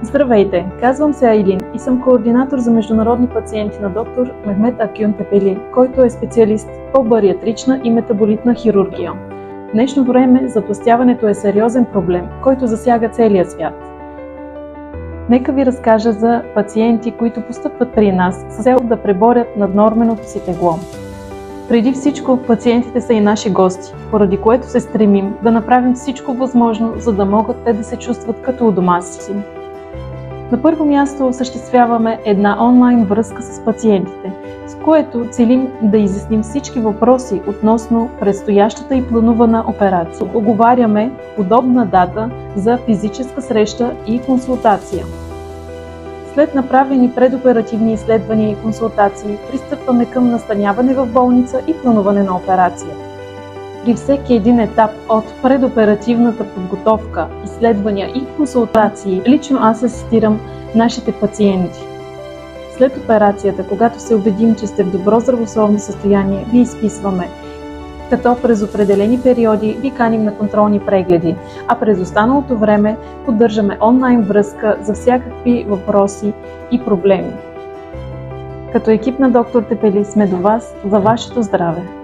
Здравейте, казвам се Айлин и съм координатор за международни пациенти на доктор Мехмет Акюн Тепели, който е специалист по бариатрична и метаболитна хирургия. В днешно време затлъстяването е сериозен проблем, който засяга целия свят. Нека ви разкажа за пациенти, които постъпват при нас с цел да преборят наднорменото си тегло. Преди всичко, пациентите са и наши гости, поради което се стремим да направим всичко възможно, за да могат те да се чувстват като у дома си. На първо място осъществяваме една онлайн връзка с пациентите, с което целим да изясним всички въпроси относно предстоящата и планувана операция. Оговаряме удобна дата за физическа среща и консултация. След направени предоперативни изследвания и консултации, пристъпваме към настаняване в болница и плануване на операция. При всеки един етап от предоперативната подготовка, изследвания и консултации, лично аз асистирам нашите пациенти. След операцията, когато се убедим, че сте в добро здравословно състояние, ви изписваме, като през определени периоди ви каним на контролни прегледи, а през останалото време поддържаме онлайн връзка за всякакви въпроси и проблеми. Като екип на доктор Тепели сме до вас за вашето здраве!